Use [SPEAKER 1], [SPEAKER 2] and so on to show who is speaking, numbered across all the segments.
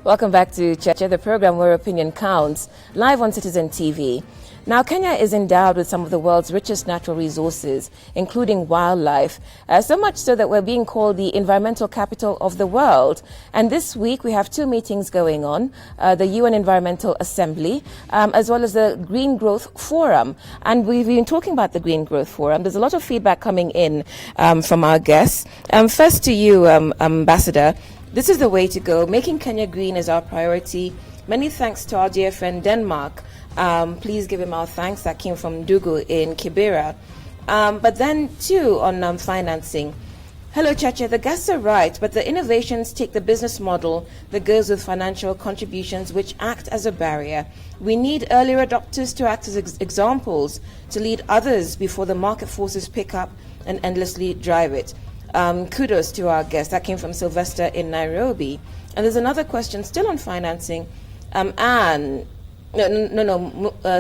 [SPEAKER 1] Welcome back to Cheche, the program where opinion counts, live on Citizen TV. Now, Kenya is endowed with some of the world's richest natural resources, including wildlife, so much so that we're being called the environmental capital of the world. And this week, we have two meetings going on, the UN Environmental Assembly, as well as the Green Growth Forum. And we've been talking about the Green Growth Forum. There's a lot of feedback coming in from our guests. First to you, Ambassador. This is the way to go. Making Kenya green is our priority. Many thanks to our dear friend Denmark. Please give him our thanks. That came from Dugu in Kibera. But then, too, on financing. Hello, Cheche. The guests are right, but the innovations take the business model that goes with financial contributions, which act as a barrier. We need earlier adopters to act as examples, to lead others before the market forces pick up and endlessly drive it. Kudos to our guest. That came from Sylvester in Nairobi. And there's another question still on financing.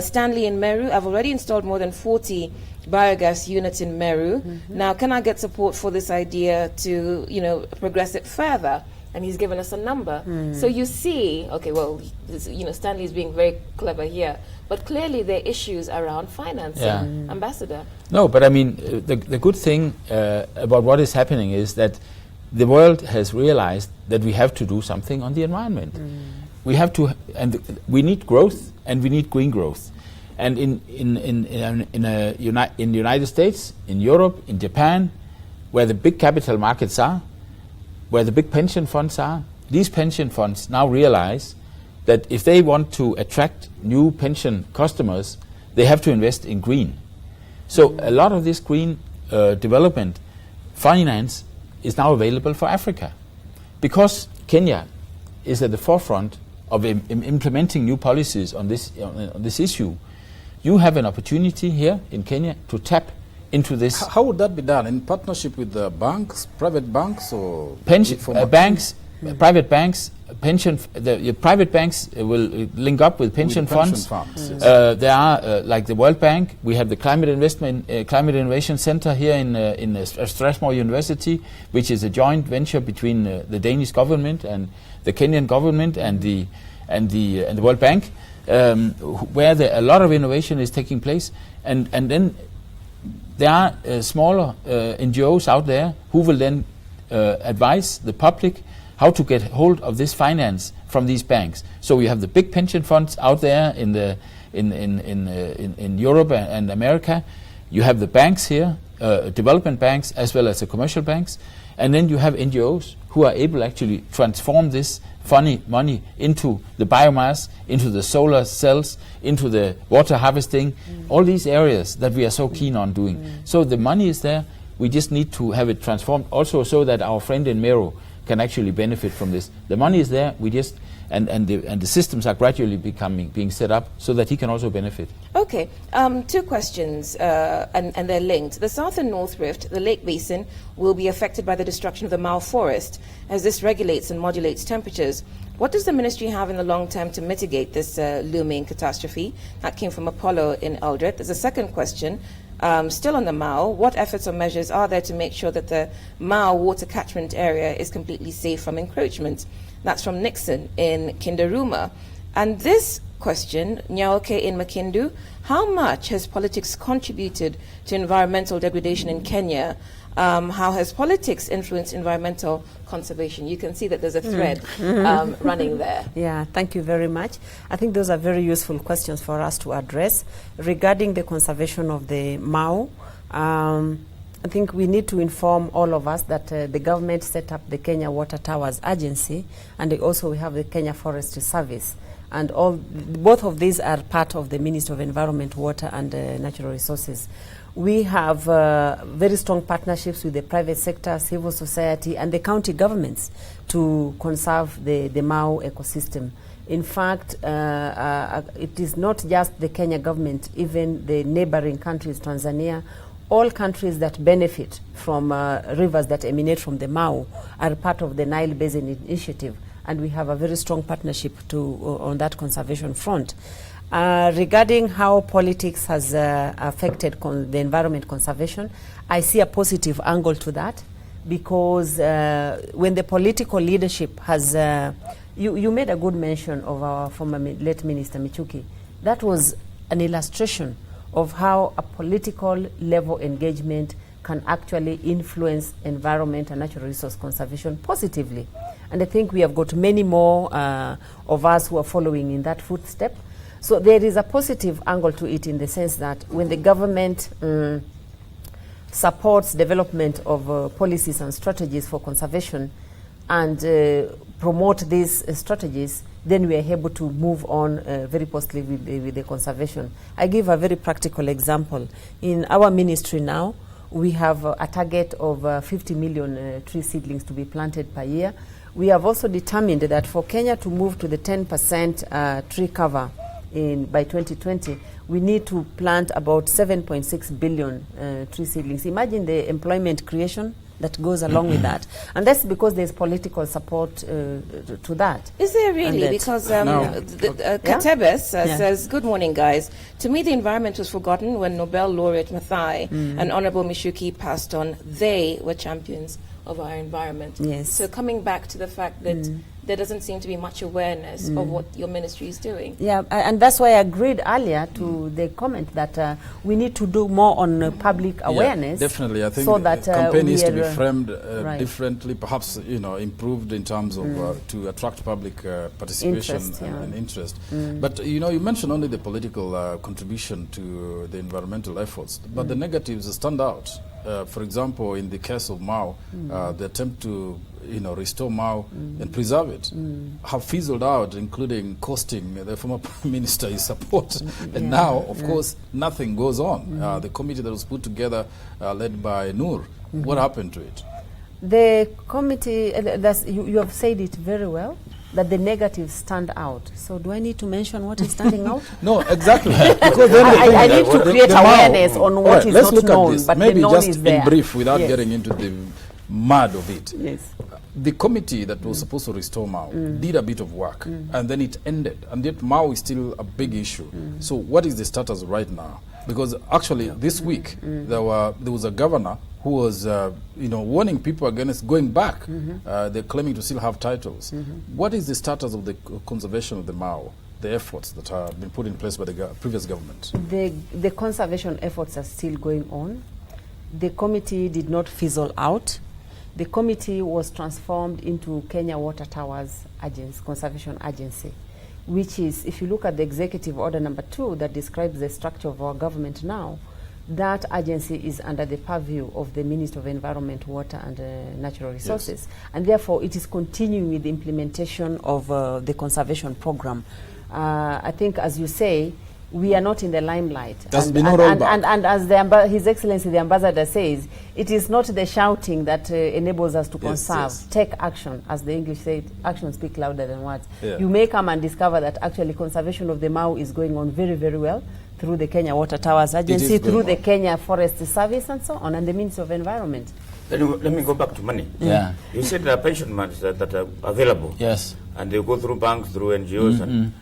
[SPEAKER 1] Stanley in Meru. I've already installed more than 40 biogas units in Meru. Now, can I get support for this idea to, progress it further? And he's given us a number. So you see, okay, well, Stanley is being very clever here, but clearly there are issues around financing. Ambassador.
[SPEAKER 2] No, but I mean, the good thing about what is happening is that the world has realized that we have to do something on the environment. We have to, and we need growth, and we need green growth. And in the United States, in Europe, in Japan, where the big capital markets are, where the big pension funds are, these pension funds now realize that if they want to attract new pension customers, they have to invest in green. So a lot of this green development finance is now available for Africa. Because Kenya is at the forefront of implementing new policies on this issue, you have an opportunity here in Kenya to tap into this.
[SPEAKER 3] How would that be done? In partnership with the banks, private banks, or
[SPEAKER 2] banks, private banks? The private banks will link up with pension funds.
[SPEAKER 3] Yes.
[SPEAKER 2] There are like the World Bank. We have the Climate Innovation Center here in Strathmore University, which is a joint venture between the Danish government and the Kenyan government and the World Bank, where a lot of innovation is taking place, and then there are smaller NGOs out there who will then advise the public how to get hold of this finance from these banks. So you have the big pension funds out there in Europe and America. You have the banks here, development banks as well as the commercial banks, and then you have NGOs who are able actually transform this money into the biomass, into the solar cells, into the water harvesting, all these areas that we are so keen on doing. So the money is there. We just need to have it transformed also so that our friend in Meru can actually benefit from this. The money is there. We just and the systems are gradually being set up so that he can also benefit.
[SPEAKER 1] Okay, two questions, and they're linked. The South and North Rift, the Lake Basin, will be affected by the destruction of the Mao forest, as this regulates and modulates temperatures. What does the ministry have in the long term to mitigate this looming catastrophe? That came from Apollo in Eldred. There's a second question. Still on the Mao, what efforts or measures are there to make sure that the Mao water catchment area is completely safe from encroachment? That's from Nixon in Kindaruma. And this question, Nyaoke in Makindu, how much has politics contributed to environmental degradation in Kenya? How has politics influenced environmental conservation? You can see that there's a thread running there.
[SPEAKER 4] Yeah, thank you very much. I think those are very useful questions for us to address. Regarding the conservation of the Mao, I think we need to inform all of us that the government set up the Kenya Water Towers Agency, and also we have the Kenya Forestry Service. And both of these are part of the Ministry of Environment, Water and Natural Resources. We have very strong partnerships with the private sector, civil society, and the county governments to conserve the Mao ecosystem. In fact, it is not just the Kenya government, even the neighboring countries, Tanzania, all countries that benefit from rivers that emanate from the Mao are part of the Nile Basin Initiative, and we have a very strong partnership on that conservation front. Regarding how politics has affected the environment conservation, I see a positive angle to that, because when the political leadership has, you made a good mention of our former late Minister Michuki. That was an illustration of how a political level engagement can actually influence environment and natural resource conservation positively. And I think we have got many more of us who are following in that footstep. So there is a positive angle to it in the sense that when the government supports development of policies and strategies for conservation and promote these strategies, then we are able to move on very positively with the conservation. I give a very practical example. In our ministry now, we have a target of 50 million tree seedlings to be planted per year. We have also determined that for Kenya to move to the 10% tree cover by 2020, we need to plant about 7.6 billion tree seedlings. Imagine the employment creation that goes along with that. And that's because there's political support to that.
[SPEAKER 1] Is there really? Because Katebes says, good morning, guys. To me, the environment was forgotten when Nobel laureate Mathai and Honorable Michuki passed on. They were champions of our environment.
[SPEAKER 4] Yes.
[SPEAKER 1] So coming back to the fact that there doesn't seem to be much awareness of what your ministry is doing.
[SPEAKER 4] Yeah, and that's why I agreed earlier to the comment that we need to do more on public awareness.
[SPEAKER 3] Definitely, I think
[SPEAKER 4] so that
[SPEAKER 3] campaign needs to be framed differently, perhaps improved in terms of to attract public participation and interest. But you mentioned only the political contribution to the environmental efforts, but the negatives stand out. For example, in the case of Mau, the attempt to restore Mau and preserve it have fizzled out, including costing the former Prime Minister his support. And now, of course, nothing goes on. The committee that was put together, led by Noor, what happened to it?
[SPEAKER 4] The committee, you have said it very well, that the negatives stand out. So do I need to mention what is standing out?
[SPEAKER 3] No, exactly. Because then
[SPEAKER 4] I need to create awareness on what is not known, but
[SPEAKER 3] maybe
[SPEAKER 4] the known
[SPEAKER 3] just
[SPEAKER 4] is there.
[SPEAKER 3] in brief, without getting into the mud of it.
[SPEAKER 4] Yes.
[SPEAKER 3] The committee that was supposed to restore Mau did a bit of work, and then it ended. And yet Mau is still a big issue. So what is the status right now? Because actually this week there was a governor who was warning people against going back. They're claiming to still have titles. What is the status of the conservation of the Mau, the efforts that have been put in place by the previous government?
[SPEAKER 4] The conservation efforts are still going on. The committee did not fizzle out. The committee was transformed into Kenya Water Towers Conservation Agency, which is, if you look at the Executive Order number 2 that describes the structure of our government now, that agency is under the purview of the Minister of Environment, Water and Natural Resources. Yes. And therefore, it is continuing with the implementation of the conservation program. I think, as you say, we are not in the limelight. And as His Excellency the Ambassador says, it is not the shouting that enables us to conserve. Take action, as the English say, actions speak louder than words. You may come and discover that actually conservation of the Mau is going on very, very well through the Kenya Water Towers Agency, through the Kenya Forest Service and so on, and the Ministry of Environment.
[SPEAKER 5] Let me go back to money.
[SPEAKER 2] Yeah.
[SPEAKER 5] You said there are pension funds that are available.
[SPEAKER 2] Yes.
[SPEAKER 5] And they go through banks, through NGOs. And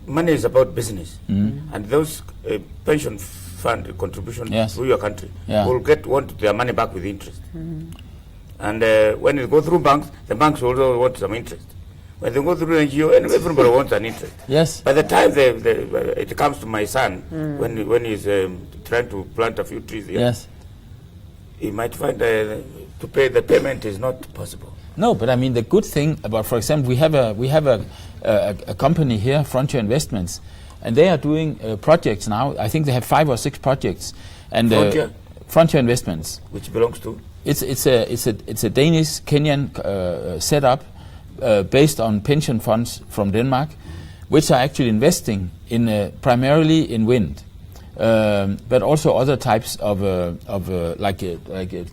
[SPEAKER 5] money is about business, and those pension fund contributions to your country will want their money back with interest. And when it goes through banks, the banks also want some interest. When they go through NGO, and everybody wants an interest.
[SPEAKER 2] Yes.
[SPEAKER 5] By the time it comes to my son, when he's trying to plant a few trees here, he might find to pay the payment is not possible.
[SPEAKER 2] No, but I mean the good thing about, for example, we have a company here, Frontier Investments, and they are doing projects now. I think they have 5 or 6 projects. And Frontier Investments,
[SPEAKER 5] which belongs to,
[SPEAKER 2] it's a Danish Kenyan setup based on pension funds from Denmark, which are actually investing in primarily in wind. But also other types of like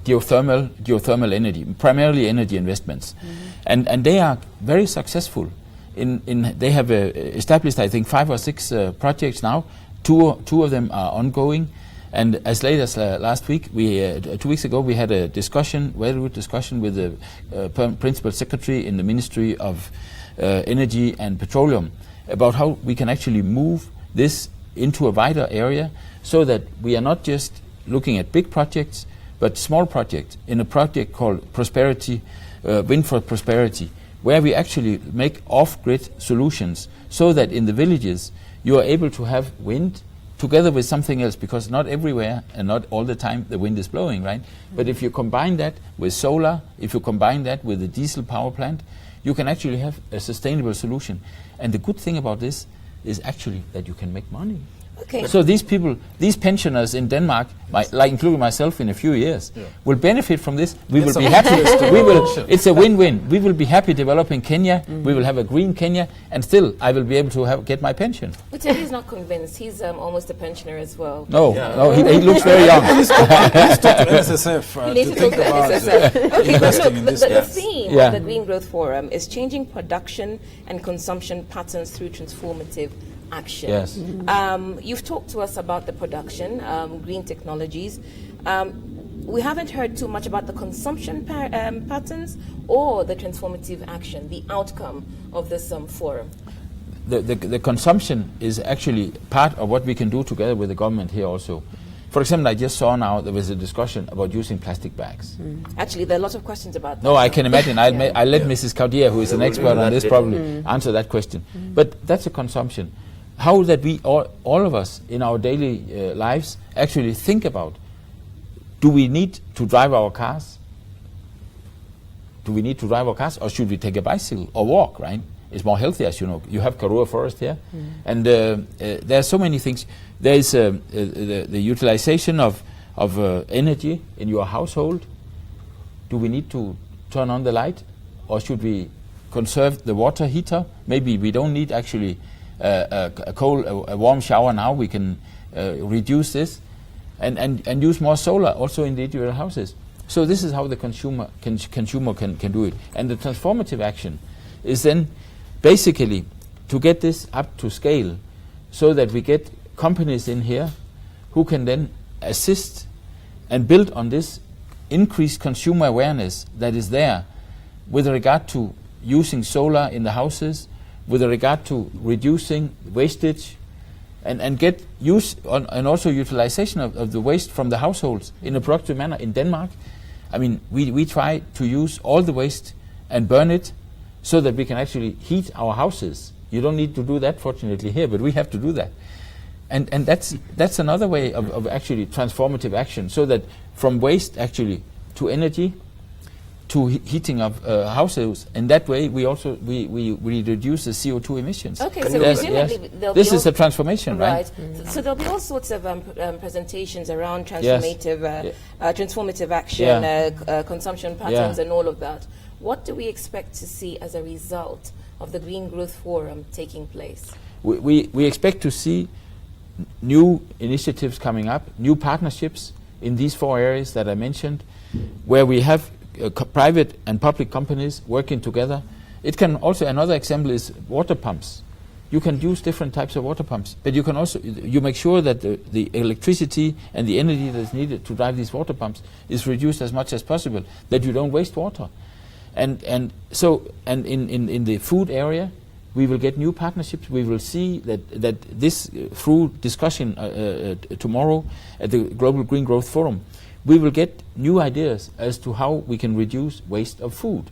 [SPEAKER 2] geothermal energy, primarily energy investments, and they are very successful. They have established, I think, 5 or 6 projects now. Two of them are ongoing, and as late as last week, 2 weeks ago, we had a discussion, very good discussion with the principal secretary in the Ministry of Energy and Petroleum about how we can actually move this into a wider area, so that we are not just looking at big projects, but small projects, in a project called Prosperity, Wind for Prosperity, where we actually make off-grid solutions so that in the villages you are able to have wind together with something else, because not everywhere and not all the time the wind is blowing, right? But if you combine that with solar, if you combine that with a diesel power plant, you can actually have a sustainable solution. And the good thing about this is actually that you can make money.
[SPEAKER 1] Okay.
[SPEAKER 2] So these people, these pensioners in Denmark, like including myself in a few years, will benefit from this. We will be happy. It's a win-win. We will be happy developing Kenya. We will have a green Kenya, and still I will be able to get my pension.
[SPEAKER 1] But he's not convinced. He's almost a pensioner as well.
[SPEAKER 2] No, he looks very young.
[SPEAKER 3] He's talked to NSSF to think about investing in this.
[SPEAKER 1] The theme of the Green Growth Forum is changing production and consumption patterns through transformative action.
[SPEAKER 2] Yes.
[SPEAKER 1] You've talked to us about the production, green technologies. We haven't heard too much about the consumption patterns or the transformative action, the outcome of this forum.
[SPEAKER 2] The consumption is actually part of what we can do together with the government here also. For example, I just saw now there was a discussion about using plastic bags.
[SPEAKER 1] Actually, there are a lot of questions about that.
[SPEAKER 2] No, I can imagine. I'll let Mrs. Kaudia, who is an expert on this, probably answer that question. But that's a consumption. How that we, all of us in our daily lives, actually think about, do we need to drive our cars? Do we need to drive our cars, or should we take a bicycle or walk, right? It's more healthy, as you know. You have Karua Forest here. And there are so many things. There is the utilization of energy in your household. Do we need to turn on the light, or should we conserve the water heater? Maybe we don't need actually a warm shower now. We can reduce this and use more solar also in the individual houses. So this is how the consumer can do it. And the transformative action is then basically to get this up to scale, so that we get companies in here who can then assist and build on this increased consumer awareness that is there with regard to using solar in the houses, with regard to reducing wastage, and get use on, and also utilization of the waste from the households in a productive manner. In Denmark, I mean, we try to use all the waste and burn it so that we can actually heat our houses. You don't need to do that, fortunately, here, but we have to do that. And that's another way of actually transformative action, so that from waste actually to energy, to heating of houses, and that way we also we reduce the CO2 emissions.
[SPEAKER 1] Okay, so presumably
[SPEAKER 2] this is a transformation, right?
[SPEAKER 1] So there'll be all sorts of presentations around transformative transformative action, consumption patterns, and all of that. What do we expect to see as a result of the Green Growth Forum taking place?
[SPEAKER 2] We expect to see new initiatives coming up, new partnerships in these 4 areas that I mentioned, where we have private and public companies working together. It can also, another example is water pumps. You can use different types of water pumps, but you can also, you make sure that the electricity and the energy that is needed to drive these water pumps is reduced as much as possible, that you don't waste water. And in the food area, we will get new partnerships. We will see that this, through discussion tomorrow at the Global Green Growth Forum, we will get new ideas as to how we can reduce waste of food.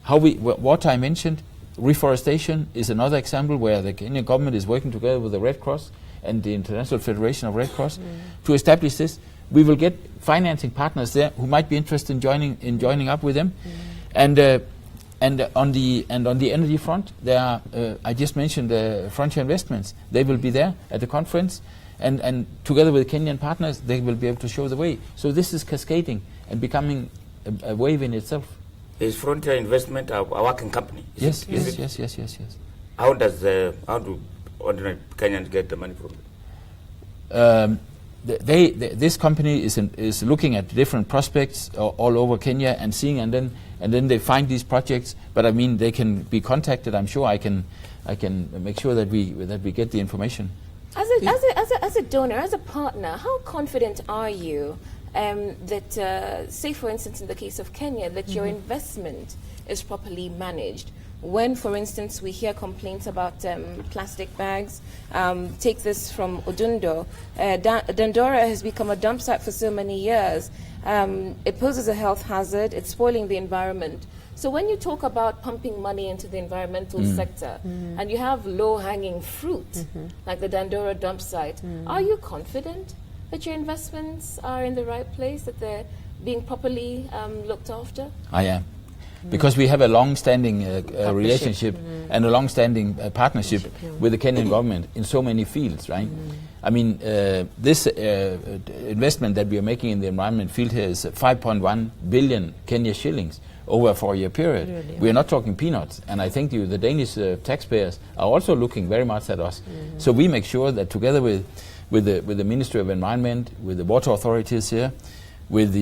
[SPEAKER 2] What I mentioned, reforestation is another example where the Kenyan government is working together with the Red Cross and the International Federation of Red Cross to establish this. We will get financing partners there who might be interested in joining up with them. And on the energy front, there are, I just mentioned Frontier Investments. They will be there at the conference, and together with Kenyan partners, they will be able to show the way. So this is cascading and becoming a wave in itself.
[SPEAKER 5] Is Frontier Investment a working company?
[SPEAKER 2] Yes.
[SPEAKER 5] How do ordinary Kenyans get the money from it?
[SPEAKER 2] This company is looking at different prospects all over Kenya and seeing, and then they find these projects. But I mean, they can be contacted. I'm sure I can make sure that we get the information.
[SPEAKER 1] As a donor, as a partner, how confident are you that, say for instance in the case of Kenya, that your investment is properly managed? when, for instance, we hear complaints about plastic bags. Take this from Odundo. Dandora has become a dump site for so many years. It poses a health hazard. It's spoiling the environment. So when you talk about pumping money into the environmental sector, and you have low-hanging fruit, like the Dandora dump site, are you confident that your investments are in the right place, that they're being properly looked after?
[SPEAKER 2] I am. Because we have a long-standing relationship and a long-standing partnership with the Kenyan government in so many fields, right? I mean, this investment that we are making in the environment field here is 5.1 billion Kenya shillings over a 4-year period. Really? We are not talking peanuts, and I think the Danish taxpayers are also looking very much at us. So we make sure that together with the Ministry of Environment, with the water authorities here, with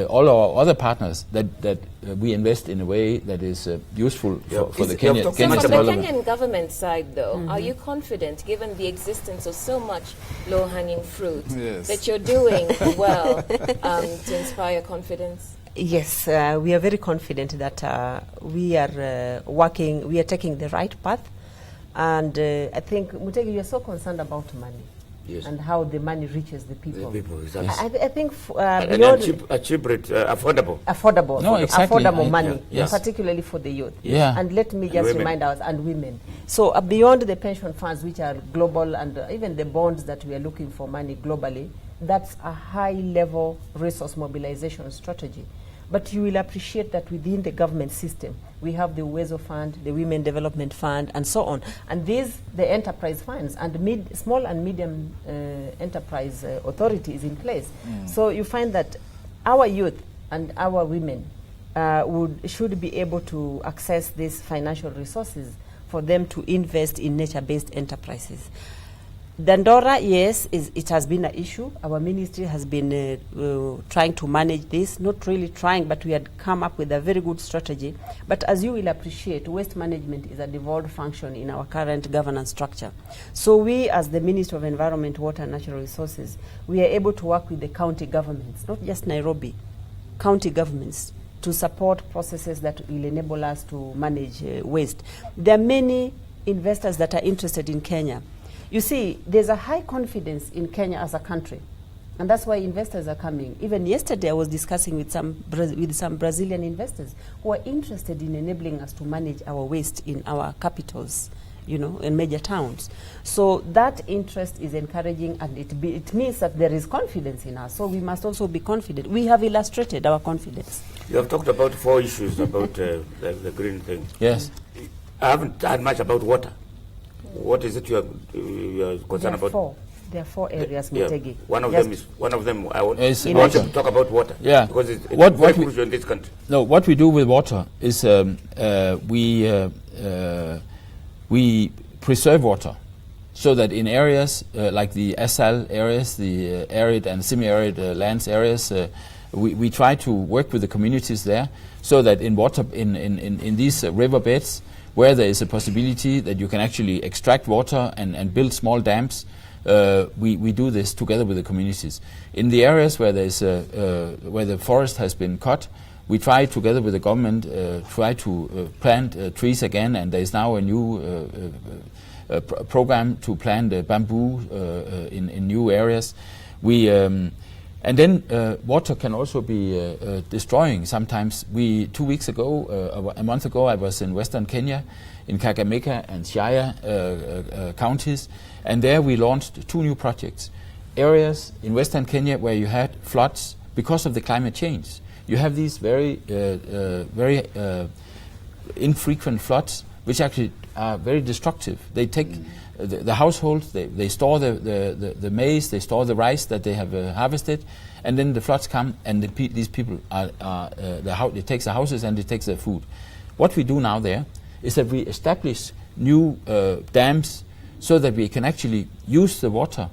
[SPEAKER 2] all our other partners, that we invest in a way that is useful for the Kenyan development.
[SPEAKER 1] From the Kenyan government side, though, are you confident, given the existence of so much low-hanging fruit, that you're doing well to inspire confidence?
[SPEAKER 4] Yes, we are very confident that we are taking the right path. And I think, Mutegi, you're so concerned about money. Yes. And how the money reaches the people.
[SPEAKER 5] The people, exactly.
[SPEAKER 4] I think
[SPEAKER 5] a cheap rate, affordable.
[SPEAKER 4] Affordable money, particularly for the youth.
[SPEAKER 2] Yeah.
[SPEAKER 4] And let me just remind us, and women. So beyond the pension funds, which are global, and even the bonds that we are looking for money globally, that's a high-level resource mobilization strategy. But you will appreciate that within the government system, we have the Uwezo Fund, the Women Development Fund, and so on. And these, the enterprise funds, and small and medium enterprise authority is in place. So you find that our youth and our women should be able to access these financial resources for them to invest in nature-based enterprises. Dandora, yes, it has been an issue. Our ministry has been trying to manage this, not really trying, but we had come up with a very good strategy. But as you will appreciate, waste management is a devolved function in our current governance structure. So we, as the Ministry of Environment, Water and Natural Resources, we are able to work with the county governments, not just Nairobi, county governments, to support processes that will enable us to manage waste. There are many investors that are interested in Kenya. You see, there's a high confidence in Kenya as a country, and that's why investors are coming. Even yesterday, I was discussing with some Brazilian investors who are interested in enabling us to manage our waste in our capitals, in major towns. So that interest is encouraging, and it means that there is confidence in us. So we must also be confident. We have illustrated our confidence.
[SPEAKER 5] You have talked about 4 issues about the green thing.
[SPEAKER 2] Yes.
[SPEAKER 5] I haven't heard much about water. What is it you are concerned about?
[SPEAKER 4] There are 4 areas, Mutegi.
[SPEAKER 5] One of them. I want to talk about water.
[SPEAKER 2] Yeah,
[SPEAKER 5] because it's very crucial in this country.
[SPEAKER 2] No, what we do with water is we preserve water, so that in areas like the SL areas, the arid and semi-arid lands areas, we try to work with the communities there, so that in these riverbeds, where there is a possibility that you can actually extract water and build small dams, we do this together with the communities. In the areas where where the forest has been cut, we try together with the government to plant trees again, and there is now a new program to plant bamboo in new areas. And then water can also be destroying sometimes. 2 weeks ago, a month ago, I was in Western Kenya, in Kakamega and Siaya counties, and there we launched 2 new projects. Areas in Western Kenya where you had floods because of the climate change. You have these very infrequent floods, which actually are very destructive. They take the households, they store the maize, they store the rice that they have harvested, and then the floods come, and these people it takes the houses and it takes their food. What we do now there is that we establish new dams so that we can actually use the water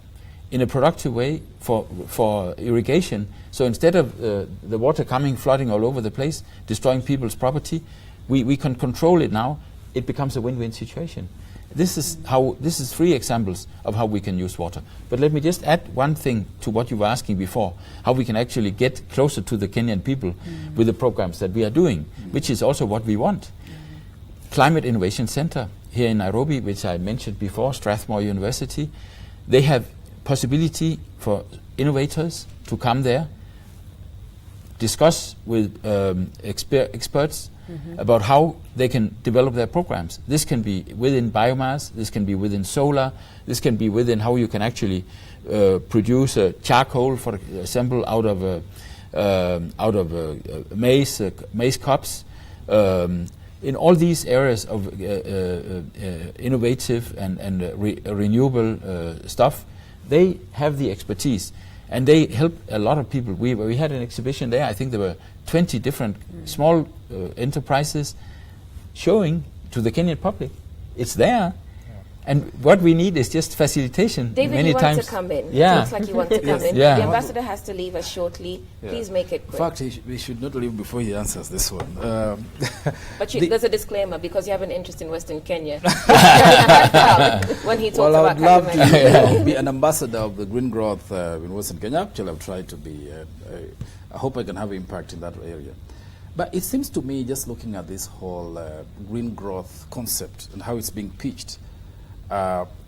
[SPEAKER 2] in a productive way for irrigation. So instead of the water flooding all over the place, destroying people's property, we can control it now. It becomes a win-win situation. This is 3 examples of how we can use water. But let me just add one thing to what you were asking before, how we can actually get closer to the Kenyan people with the programs that we are doing, which is also what we want. Climate Innovation Center here in Nairobi, which I mentioned before, Strathmore University. They have possibility for innovators to come there, discuss with experts about how they can develop their programs. This can be within biomass, this can be within solar, this can be within how you can actually produce charcoal, for example, out of maize cobs. In all these areas of innovative and renewable stuff, they have the expertise, and they help a lot of people. We had an exhibition there. I think there were 20 different small enterprises showing to the Kenyan public. It's there. And what we need is just facilitation.
[SPEAKER 1] David,
[SPEAKER 2] many
[SPEAKER 1] you
[SPEAKER 2] times.
[SPEAKER 1] Want to come in.
[SPEAKER 2] Yeah.
[SPEAKER 1] It looks like you want to come in.
[SPEAKER 2] Yeah.
[SPEAKER 1] The ambassador has to leave us shortly.
[SPEAKER 3] Yeah.
[SPEAKER 1] Please make it quick.
[SPEAKER 3] In fact, we should not leave before he answers this one.
[SPEAKER 1] But there's a disclaimer, because you have an interest in Western Kenya. When he talks
[SPEAKER 3] well, I
[SPEAKER 1] about
[SPEAKER 3] would love
[SPEAKER 1] Kakamega.
[SPEAKER 3] to be an ambassador of the green growth in Western Kenya. Actually, I've tried to be. I hope I can have impact in that area. But it seems to me, just looking at this whole green growth concept and how it's being pitched,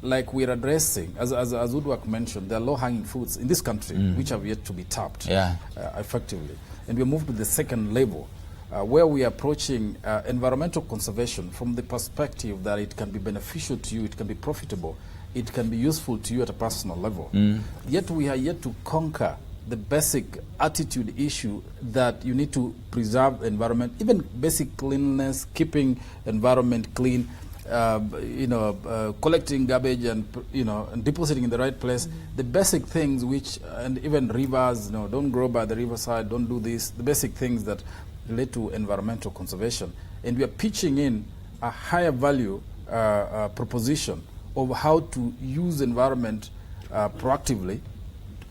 [SPEAKER 3] like we're addressing, as Woodwork mentioned, there are low-hanging fruits in this country which have yet to be tapped effectively. And we moved to the second level, where we are approaching environmental conservation from the perspective that it can be beneficial to you, it can be profitable, it can be useful to you at a personal level. Yet we are yet to conquer the basic attitude issue that you need to preserve the environment, even basic cleanliness, keeping environment clean, collecting garbage and and depositing in the right place. The basic things which, and even rivers, don't grow by the riverside, don't do this. The basic things that relate to environmental conservation, and we are pitching in a higher value proposition of how to use environment proactively,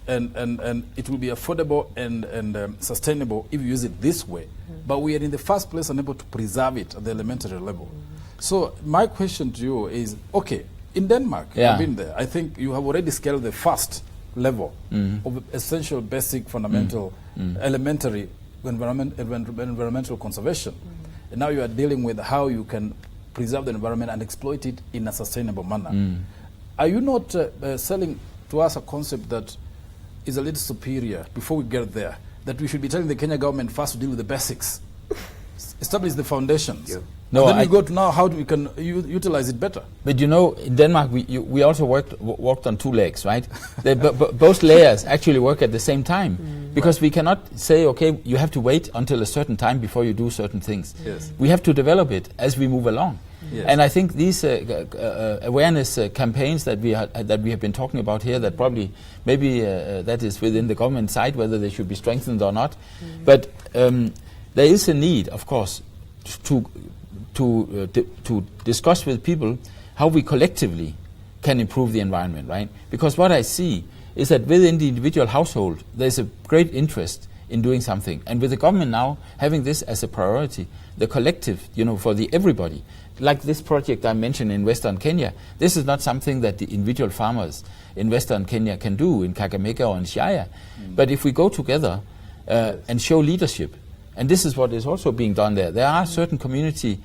[SPEAKER 3] and it will be affordable and sustainable if you use it this way. But we are in the first place unable to preserve it at the elementary level. So my question to you is, okay, in Denmark, you've been there. I think you have already scaled the first level of essential, basic, fundamental, elementary environmental conservation. And now you are dealing with how you can preserve the environment and exploit it in a sustainable manner. Are you not selling to us a concept that is a little superior before we get there, that we should be telling the Kenya government first to deal with the basics, establish the foundations? Yeah. No, and then we go to now how we can utilize it better. But
[SPEAKER 2] in Denmark, we also walked on two legs, right? Both layers actually work at the same time, because we cannot say, okay, you have to wait until a certain time before you do certain things. Yes. We have to develop it as we move along. Yes. And I think these awareness campaigns that we have been talking about here, that probably maybe that is within the government side, whether they should be strengthened or not. But there is a need, of course, to discuss with people how we collectively can improve the environment, right? Because what I see is that within the individual household, there's a great interest in doing something. And with the government now having this as a priority, the collective, for the everybody, like this project I mentioned in Western Kenya, this is not something that the individual farmers in Western Kenya can do in Kakamega or in Siaya. But if we go together and show leadership, and this is what is also being done there. There are certain community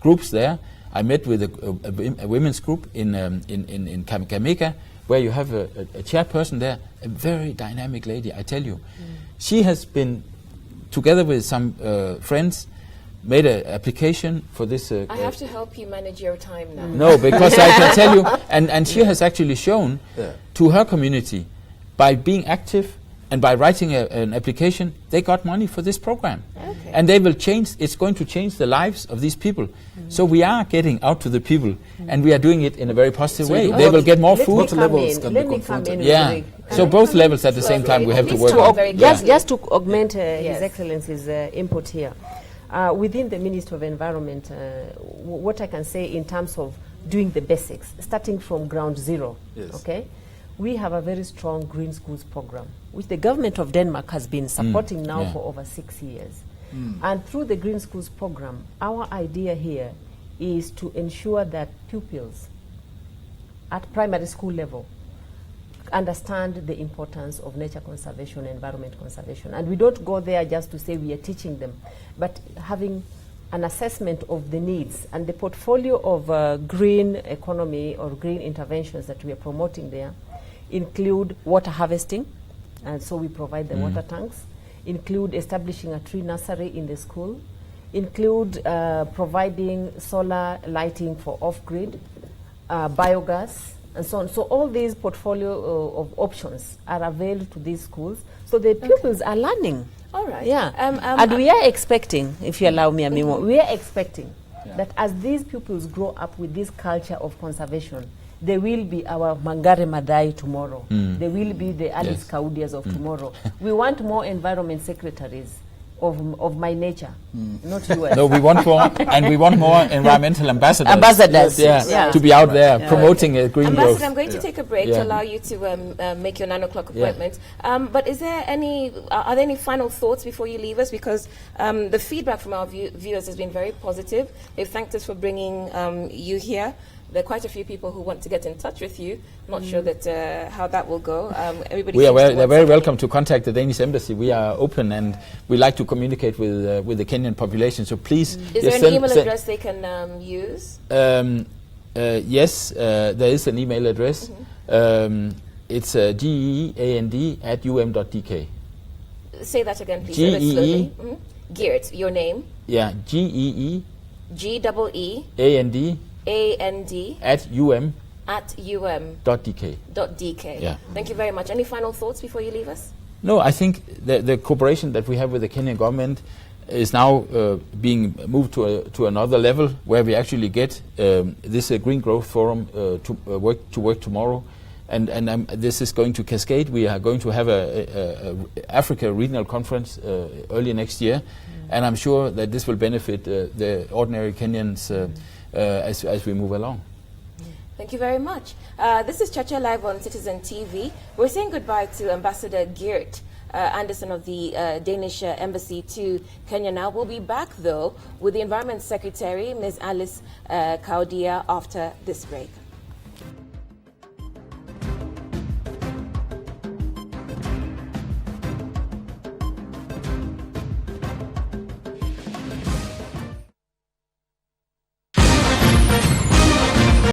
[SPEAKER 2] groups there. I met with a women's group in Kakamega, where you have a chairperson there, a very dynamic lady, I tell you. She has been, together with some friends, made an application for this.
[SPEAKER 1] I have to help you manage your time now.
[SPEAKER 2] No, because I can tell you, and she has actually shown to her community, by being active and by writing an application, they got money for this program. Okay. And they will change, it's going to change the lives of these people. So we are getting out to the people, and we are doing it in a very positive way. They will get more food.
[SPEAKER 4] Both levels can be confronted.
[SPEAKER 2] Yeah. So both levels at the same time we have to work on.
[SPEAKER 4] Just to augment His Excellency's input here. Within the Ministry of Environment, what I can say in terms of doing the basics, starting from ground zero, okay? We have a very strong Green Schools program, which the government of Denmark has been supporting now for over 6 years. And through the Green Schools program, our idea here is to ensure that pupils at primary school level understand the importance of nature conservation, environment conservation. And we don't go there just to say we are teaching them, but having an assessment of the needs, and the portfolio of green economy or green interventions that we are promoting there include water harvesting, and so we provide the water tanks, include establishing a tree nursery in the school, include providing solar lighting for off-grid, biogas, and so on. So all these portfolio of options are available to these schools, so the pupils are learning.
[SPEAKER 1] All right.
[SPEAKER 4] Yeah. And we are expecting, if you allow me, Amimo, we are expecting that as these pupils grow up with this culture of conservation, they will be our Mangare Madai tomorrow. They will be the Alice Kaudias of tomorrow. We want more environment secretaries of my nature, not yours.
[SPEAKER 2] No, we want more, and we want more environmental ambassadors.
[SPEAKER 4] Ambassadors,
[SPEAKER 2] to be out there promoting green
[SPEAKER 1] Ambassador,
[SPEAKER 2] growth.
[SPEAKER 1] I'm going to take a break to allow you to make your 9 o'clock appointment. But are there any final thoughts before you leave us? Because the feedback from our viewers has been very positive. They've thanked us for bringing you here. There are quite a few people who want to get in touch with you. Not sure that how that will go.
[SPEAKER 2] They're very welcome to contact the Danish embassy. We are open and we like to communicate with the Kenyan population. So please,
[SPEAKER 1] is there an email address they can use?
[SPEAKER 2] Yes, there is an email address. It's geeand@um.dk.
[SPEAKER 1] Say that again, please. Gee. Geert, your name?
[SPEAKER 2] Yeah, GEE.
[SPEAKER 1] GEE. AND at
[SPEAKER 2] um.dk.
[SPEAKER 1] Yeah. Thank you very much. Any final thoughts before you leave us?
[SPEAKER 2] No, I think the cooperation that we have with the Kenyan government is now being moved to another level, where we actually get this Green Growth Forum to work tomorrow, and this is going to cascade. We are going to have a Africa Regional Conference early next year, and I'm sure that this will benefit the ordinary Kenyans as we move along.
[SPEAKER 1] Thank you very much. This is Cheche live on Citizen TV. We're saying goodbye to Ambassador Geert Anderson of the Danish Embassy to Kenya now. We'll be back, though, with the Environment Secretary, Ms. Alice Kaudia, after this break.